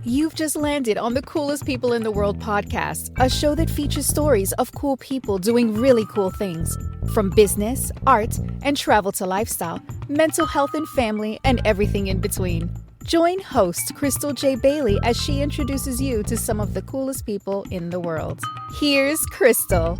You've just landed on the Coolest People in the World podcast, a show that features stories of cool people doing really cool things. From business, art, and travel to lifestyle, mental health and family, and everything in between. Join host Krystle J. Bailey as she introduces you to some of the coolest people in the world. Here's Krystle.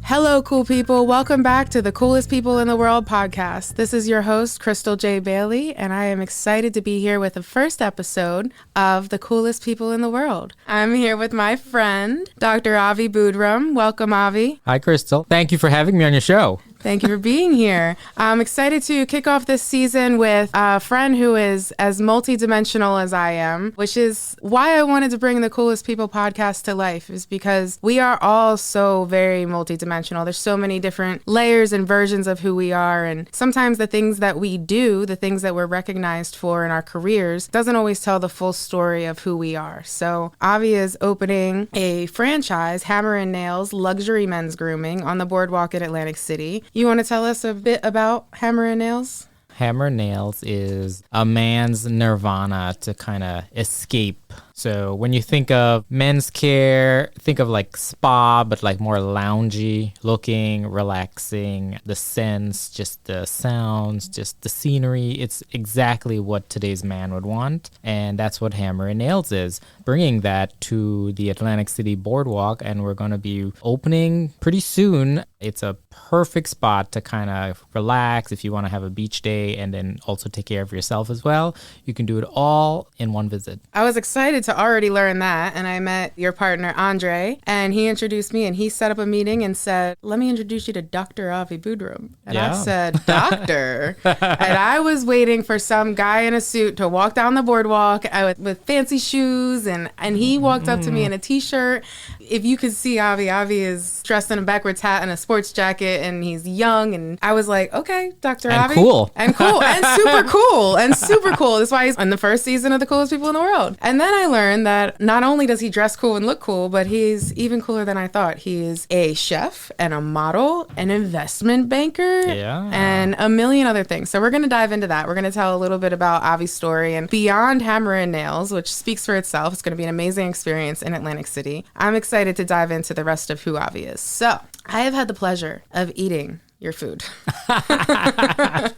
Hello, cool people. Welcome back to the Coolest People in the World podcast. This is your host, Krystle J. Bailey, and I am excited to be here with the first episode of the Coolest People in the World. I'm here with my friend, Dr. Avi Boodram. Welcome, Avi. Hi, Krystle. Thank you for having me on your show. Thank you for being here. I'm excited to kick off this season with a friend who is as multidimensional as I am, which is why I wanted to bring the Coolest People podcast to life, is because we are all so very multidimensional. There's so many different layers and versions of who we are, and sometimes the things that we do, the things that we're recognized for in our careers, doesn't always tell the full story of who we are. So Avi is opening a franchise, Hammer and Nails Luxury Men's Grooming, on the boardwalk in Atlantic City. You want to tell us a bit about Hammer and Nails? Hammer and Nails is a man's nirvana to kind of escape. So when you think of men's care, think of like spa, but like more loungy looking, relaxing, the scents, just the sounds, just the scenery. It's exactly what today's man would want. And that's what Hammer and Nails is, bringing that to the Atlantic City boardwalk. And we're going to be opening pretty soon. It's a perfect spot to kind of relax if you want to have a beach day and then also take care of yourself as well. You can do it all in one visit. I was excited to already learn that, and I met your partner Andre, and he introduced me, and he set up a meeting and said, let me introduce you to Dr. Avi Boodram. And I said, doctor? And I was waiting for some guy in a suit to walk down the boardwalk with fancy shoes, and he walked up to me in a t-shirt. If you could see Avi is dressed in a backwards hat and a sports jacket, and he's young, and I was like, okay, Dr. Avi. And cool, and super cool, and super cool. That's why he's on the first season of the Coolest People in the World. And then I learned that not only does he dress cool and look cool, but he's even cooler than I thought. He is a chef and a model, an investment banker, and a million other things. So we're going to dive into that. We're going to tell a little bit about Avi's story, and beyond Hammer and Nails, which speaks for itself. It's going to be an amazing experience in Atlantic City. I'm excited to dive into the rest of who Avi is. So I have had the pleasure of eating your food. I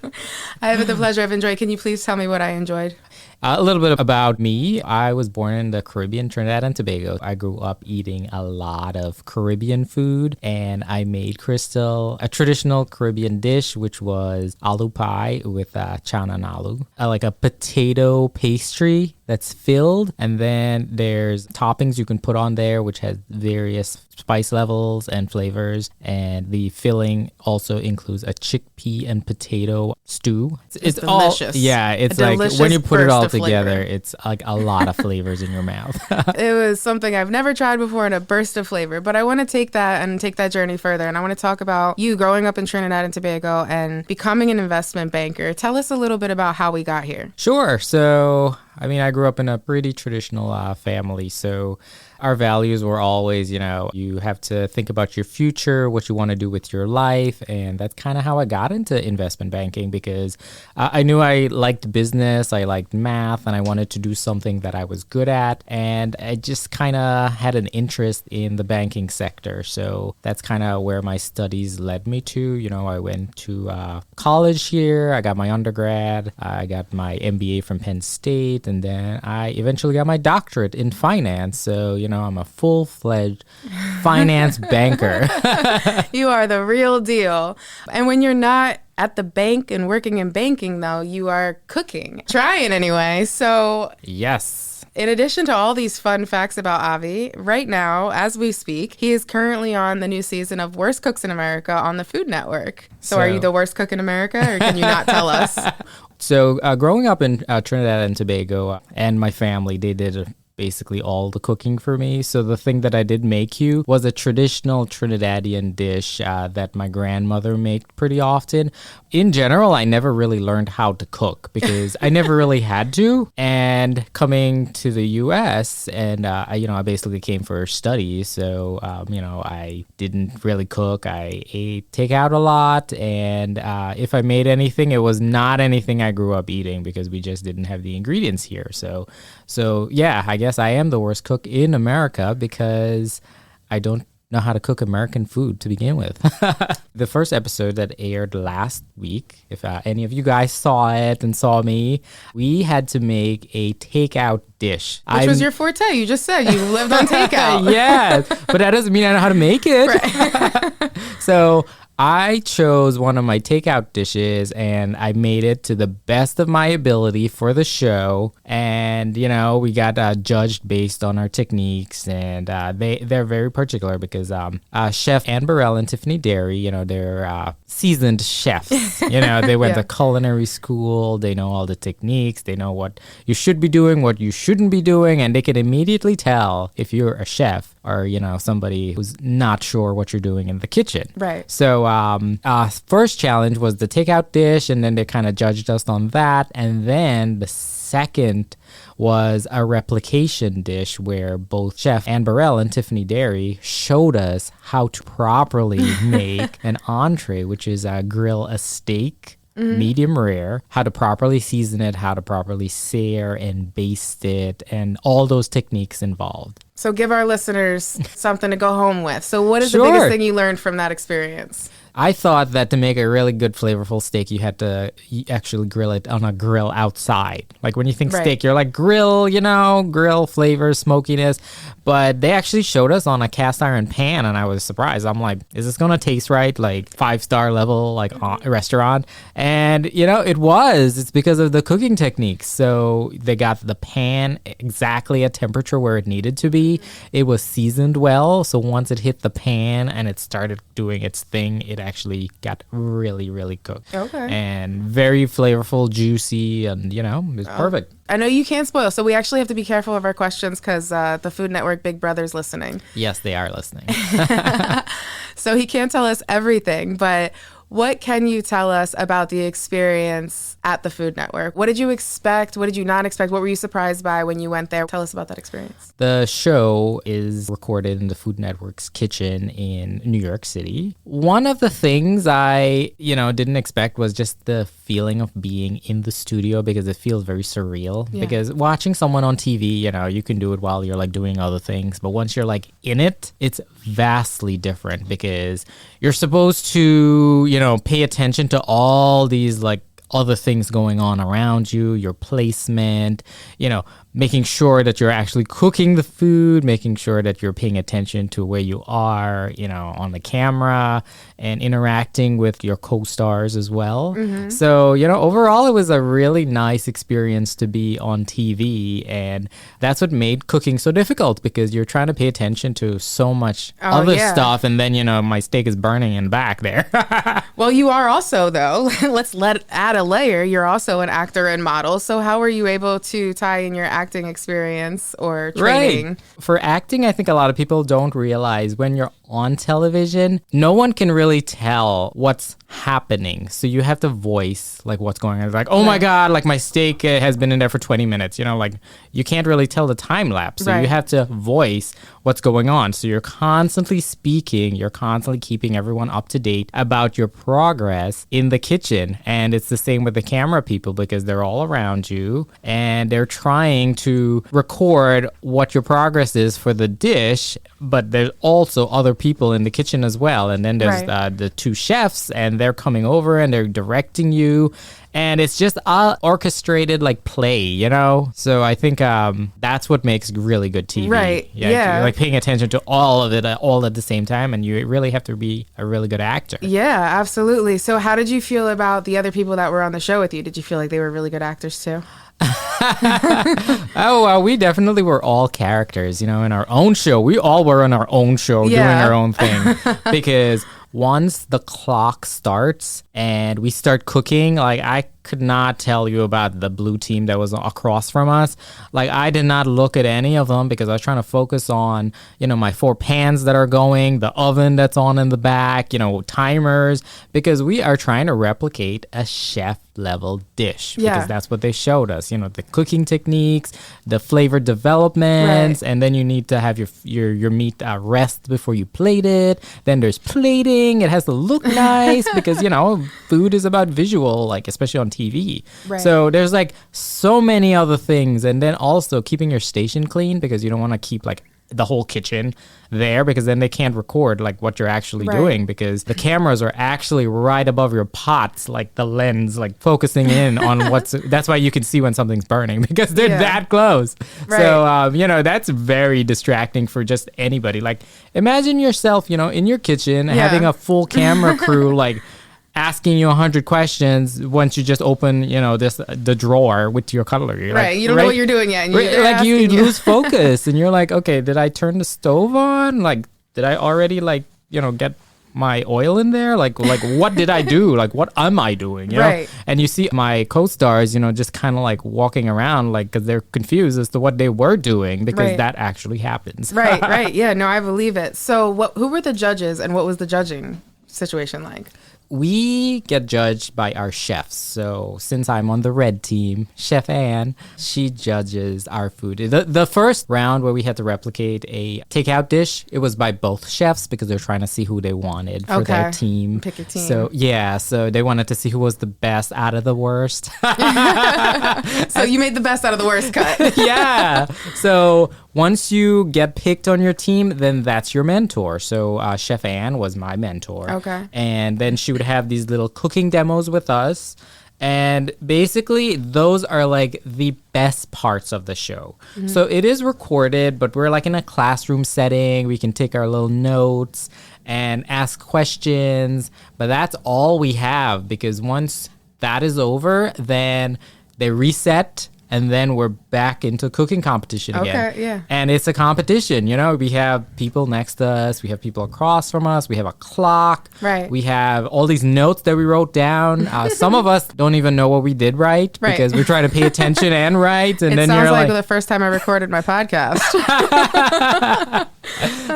have had the pleasure of enjoying. Can you please tell me what I enjoyed? A little bit about me. I was born in the Caribbean, Trinidad and Tobago. I grew up eating a lot of Caribbean food, and I made Krystle a traditional Caribbean dish, which was aloo pie with chana and aloo, like a potato pastry that's filled, and then there's toppings you can put on there, which has various spice levels and flavors, and the filling also includes a chickpea and potato stew. It's delicious. It's like when you put it all together, it's like a lot of flavors in your mouth. It was something I've never tried before, and a burst of flavor. But I want to take that journey further, and I want to talk about you growing up in Trinidad and Tobago and becoming an investment banker. Tell us a little bit about how we got here. Sure. So, I grew up in a pretty traditional family, so our values were always, you have to think about your future, what you want to do with your life, and that's kind of how I got into investment banking, because I knew I liked business, I liked math, and I wanted to do something that I was good at, and I just kind of had an interest in the banking sector, so that's kind of where my studies led me to. I went to college here, I got my undergrad, I got my MBA from Penn State, and then I eventually got my doctorate in finance, so, I'm a full-fledged finance banker. You are the real deal. And when you're not at the bank and working in banking, though, you are cooking. Trying anyway. So yes. In addition to all these fun facts about Avi, right now, as we speak, he is currently on the new season of Worst Cooks in America on the Food Network. So are you the worst cook in America, or can you not tell us? So growing up in Trinidad and Tobago and my family, they did basically all the cooking for me. So the thing that I did make you was a traditional Trinidadian dish that my grandmother made pretty often. In general, I never really learned how to cook because I never really had to. And coming to the U.S. and I basically came for studies, so I didn't really cook. I ate takeout a lot, and if I made anything, it was not anything I grew up eating because we just didn't have the ingredients here. So yeah, I guess I am the worst cook in America because I don't know how to cook American food to begin with. The first episode that aired last week, if any of you guys saw it and saw me, we had to make a takeout dish. Which was your forte. You just said you lived on takeout. Yeah, but that doesn't mean I know how to make it. Right. So I chose one of my takeout dishes and I made it to the best of my ability for the show. And, we got judged based on our techniques. And they're very particular because Chef Anne Burrell and Tiffany Derry, they're seasoned chefs. They went to culinary school. They know all the techniques. They know what you should be doing, what you shouldn't be doing. And they can immediately tell if you're a chef or, somebody who's not sure what you're doing in the kitchen. Right. So first challenge was the takeout dish, and then they kind of judged us on that. And then the second was a replication dish where both Chef Anne Burrell and Tiffany Derry showed us how to properly make an entree, which is grill a steak. Medium rare, how to properly season it, how to properly sear and baste it, and all those techniques involved. So give our listeners something to go home with. So what is the biggest thing you learned from that experience? I thought that to make a really good flavorful steak, you had to actually grill it on a grill outside. Like when you think steak, you're like grill, grill flavor, smokiness. But they actually showed us on a cast iron pan, and I was surprised. I'm like, is this going to taste right? Like 5-star level, like restaurant? And, it was. It's because of the cooking techniques. So they got the pan exactly at temperature where it needed to be. It was seasoned well. So once it hit the pan and it started doing its thing, it actually got really, really cooked. Okay. And very flavorful, juicy, and, it's perfect. I know you can't spoil, so we actually have to be careful of our questions because the Food Network Big Brother's listening. Yes, they are listening. So he can't tell us everything, but what can you tell us about the experience at the Food Network? What did you expect? What did you not expect? What were you surprised by when you went there? Tell us about that experience. The show is recorded in the Food Network's kitchen in New York City. One of the things I, didn't expect was just the feeling of being in the studio because it feels very surreal. Yeah. Because watching someone on TV, you can do it while you're like doing other things. But once you're like in it, it's vastly different because you're supposed to, pay attention to all these like other things going on around you, your placement, making sure that you're actually cooking the food, making sure that you're paying attention to where you are, on the camera and interacting with your co-stars as well. Mm-hmm. So, overall, it was a really nice experience to be on TV. And that's what made cooking so difficult because you're trying to pay attention to so much other stuff. And then, my steak is burning in back there. Well, you are also, though, let's add a layer. You're also an actor and model. So how were you able to tie in your acting experience or training? Right. For acting, I think a lot of people don't realize when you're on television, no one can really tell what's happening. So you have to voice like what's going on. It's like, oh my God, like my steak has been in there for 20 minutes. Like you can't really tell the time lapse. So you have to voice what's going on. So you're constantly speaking. You're constantly keeping everyone up to date about your progress in the kitchen. And it's the same with the camera people because they're all around you and they're trying to record what your progress is for the dish. But there's also other people in the kitchen as well. And then there's the two chefs and they're coming over and they're directing you. And it's just orchestrated like play, So I think that's what makes really good TV. Right. Yeah. You're like paying attention to all of it all at the same time. And you really have to be a really good actor. Yeah, absolutely. So how did you feel about the other people that were on the show with you? Did you feel like they were really good actors too? We definitely were all characters, in our own show. We all were on our own show doing our own thing because once the clock starts and we start cooking, like I could not tell you about the blue team that was across from us. Like, I did not look at any of them because I was trying to focus on, my 4 pans that are going, the oven that's on in the back, timers, because we are trying to replicate a chef level dish because that's what they showed us, the cooking techniques, the flavor developments, and then you need to have your meat rest before you plate it. Then there's plating. It has to look nice because, food is about visual, like especially on TV. Right. So there's like so many other things. And then also keeping your station clean because you don't want to keep like the whole kitchen there because then they can't record like what you're actually doing because the cameras are actually right above your pots, like the lens, like focusing in on that's why you can see when something's burning because they're that close. So, that's very distracting for just anybody. Like imagine yourself, in your kitchen having a full camera crew, like asking you 100 questions once you just open, the drawer with your cutlery. Right. You don't know what you're doing yet. And you lose focus and you're like, okay, did I turn the stove on? Like, did I already get my oil in there? Like what did I do? Like, what am I doing? Right. And you see my co-stars, just kind of like walking around, like, because they're confused as to what they were doing because that actually happens. Right. Yeah, no, I believe it. So who were the judges and what was the judging situation like? We get judged by our chefs. So since I'm on the red team, Chef Anne, she judges our food. The first round where we had to replicate a takeout dish, it was by both chefs because they're trying to see who they wanted for their team. Pick a team. So they wanted to see who was the best out of the worst. So you made the best out of the worst cut. Yeah. So once you get picked on your team, then that's your mentor. So Chef Anne was my mentor. Okay. And then she would have these little cooking demos with us. And basically, those are like the best parts of the show. Mm-hmm. So it is recorded, but we're like in a classroom setting. We can take our little notes and ask questions. But that's all we have because once that is over, then they reset. And then we're back into cooking competition again. Okay, yeah. And it's a competition, We have people next to us. We have people across from us. We have a clock. Right. We have all these notes that we wrote down. Some of us don't even know what we did right because we're trying to pay attention and write. And it then sounds you're like the first time I recorded my podcast.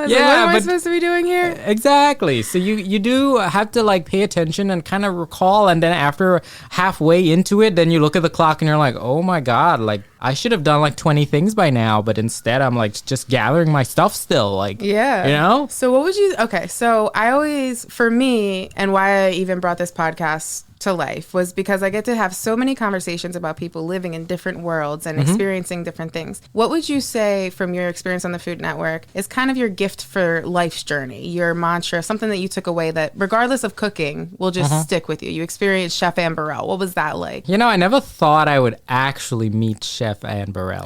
What am I supposed to be doing here? Exactly. So you do have to like pay attention and kind of recall. And then after halfway into it, then you look at the clock and you're like, oh my God. Like I should have done like 20 things by now, but instead I'm like just gathering my stuff still. Like, So what would you, so I always, for me, and why I even brought this podcast to life was because I get to have so many conversations about people living in different worlds and experiencing different things. What would you say from your experience on the Food Network is kind of your gift for life's journey, your mantra, something that you took away that regardless of cooking will just stick with you? You experienced Chef Anne Burrell. What was that like? I never thought I would actually meet Chef Anne Burrell.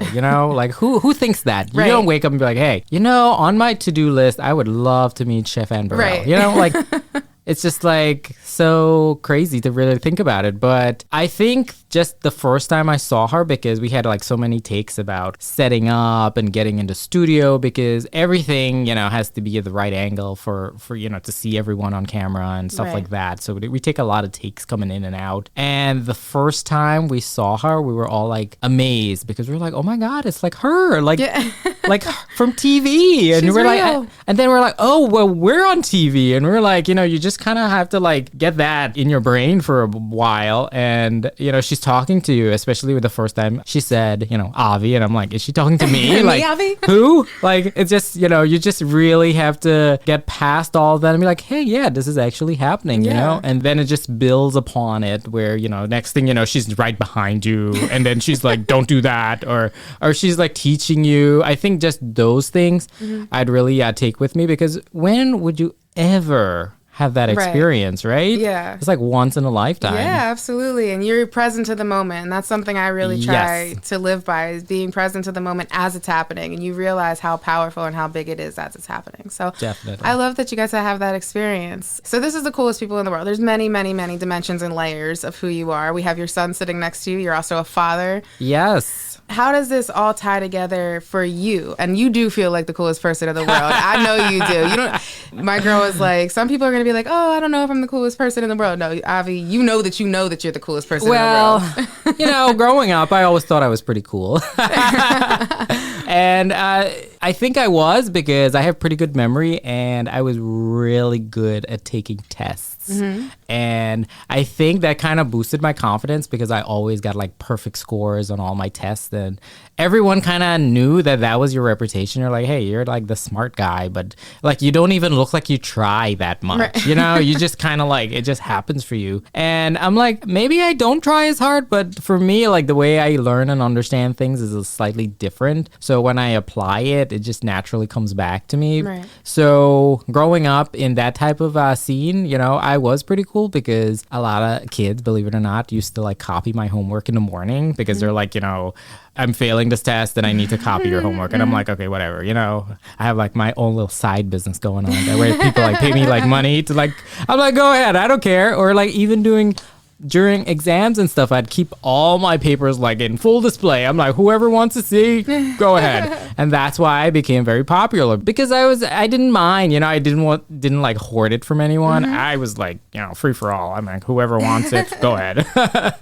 Like who thinks that? You don't wake up and be like, hey, on my to-do list, I would love to meet Chef Anne Burrell. Like it's just like so crazy to really think about it. But I think just the first time I saw her, because we had like so many takes about setting up and getting into studio, because everything, has to be at the right angle for to see everyone on camera and stuff like that. So we take a lot of takes coming in and out. And the first time we saw her, we were all like amazed because we were like, oh my God, it's like her, like from TV. And She's we're real. like, and then we're like, oh, well, we're on TV. And we're like, you just kind of have to like get that in your brain for a while. And, she's talking to you, especially with the first time she said, Avi. And I'm like, is she talking to me? Like, me, Avi? Who? Like, it's just, you just really have to get past all that and be like, hey, yeah, this is actually happening, you know? And then it just builds upon it where, next thing she's right behind you. And then she's like, don't do that. Or she's like teaching you. I think just those things I'd really take with me, because when would you ever have that experience, right? Yeah. It's like once in a lifetime. Yeah, absolutely. And you're present to the moment. And that's something I really try to live by, is being present to the moment as it's happening. And you realize how powerful and how big it is as it's happening. So definitely. I love that you guys have that experience. So this is the coolest people in the world. There's many, many, many dimensions and layers of who you are. We have your son sitting next to you. You're also a father. Yes. How does this all tie together for you? And you do feel like the coolest person in the world. I know you do. You don't. My girl was like, some people are going to be like, oh, I don't know if I'm the coolest person in the world. No, Avi, you know that you're the coolest person in the world. You know, growing up, I always thought I was pretty cool. And I think I was because I have pretty good memory and I was really good at taking tests. Mm-hmm. And I think that kind of boosted my confidence because I always got like perfect scores on all my tests. And everyone kind of knew that was your reputation. You're like, hey, you're like the smart guy, but like you don't even look like you try that much. Right. You know, you just kind of like, it just happens for you. And I'm like, maybe I don't try as hard, but for me, like the way I learn and understand things is slightly different. So when I apply it, it just naturally comes back to me. Right. So growing up in that type of scene, you know, I was pretty cool because a lot of kids, believe it or not, used to like copy my homework in the morning because they're like, you know, I'm failing this test and I need to copy your homework. And I'm like, okay, whatever, you know, I have like my own little side business going on that way people like pay me like money to like, I'm like, go ahead, I don't care. Or like even during exams and stuff, I'd keep all my papers like in full display. I'm like, whoever wants to see, go ahead. And that's why I became very popular because I didn't mind, you know, I didn't like hoard it from anyone. Mm-hmm. I was like, you know, free for all. I'm like, whoever wants it, go ahead.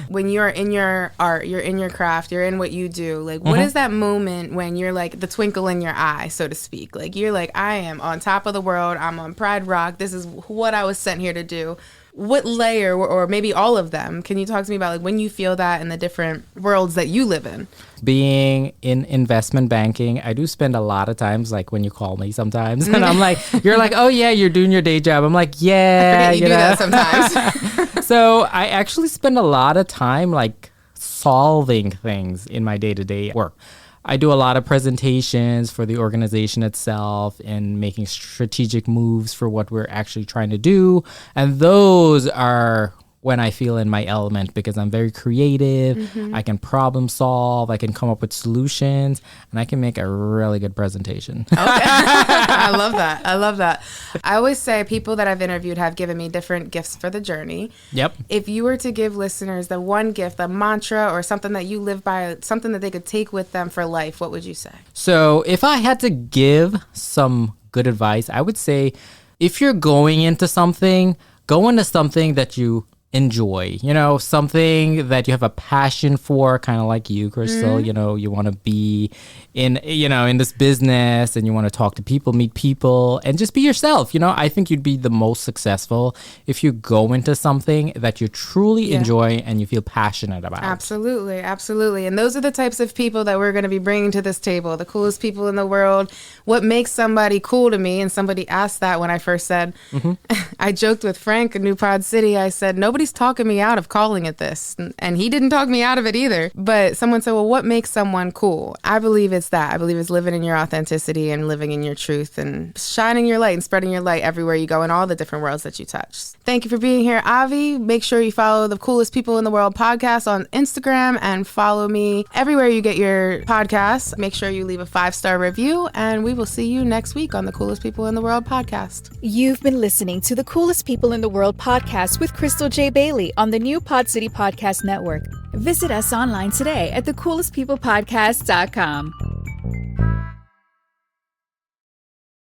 When you're in your art, you're in your craft, you're in what you do, like what is that moment when you're like the twinkle in your eye, so to speak? Like you're like, I am on top of the world. I'm on Pride Rock. This is what I was sent here to do. What layer or maybe all of them, can you talk to me about like when you feel that in the different worlds that you live in? Being in investment banking, I do spend a lot of times like when you call me sometimes and I'm like, you're like, oh yeah, you're doing your day job. I'm like, yeah, I forget you do that sometimes. So I actually spend a lot of time like solving things in my day-to-day work. I do a lot of presentations for the organization itself and making strategic moves for what we're actually trying to do. And those are when I feel in my element because I'm very creative. Mm-hmm. I can problem solve. I can come up with solutions and I can make a really good presentation. Okay. I love that. I love that. I always say people that I've interviewed have given me different gifts for the journey. Yep. If you were to give listeners the one gift, the mantra or something that you live by, something that they could take with them for life, what would you say? So if I had to give some good advice, I would say if you're going into something, go into something that you enjoy, you know, something that you have a passion for, kind of like you, Krystle. Mm-hmm. You know, you want to be in this business and you want to talk to people, meet people, and just be yourself. You know, I think you'd be the most successful if you go into something that you truly enjoy and you feel passionate about. Absolutely, absolutely. And those are the types of people that we're going to be bringing to this table, the coolest people in the world. What makes somebody cool to me? And somebody asked that when I first said, I joked with Frank in New Pod City. I said, nobody's talking me out of calling it this. And he didn't talk me out of it either. But someone said, well, what makes someone cool? I believe it's that. I believe it's living in your authenticity and living in your truth and shining your light and spreading your light everywhere you go in all the different worlds that you touch. Thank you for being here, Avi. Make sure you follow the Coolest People in the World podcast on Instagram and follow me everywhere you get your podcasts. Make sure you leave a 5-star review and we will see you next week on the Coolest People in the World podcast. You've been listening to the Coolest People in the World podcast with Krystle J. Bailey on the new Pod City Podcast Network. Visit us online today at thecoolestpeoplepodcast.com.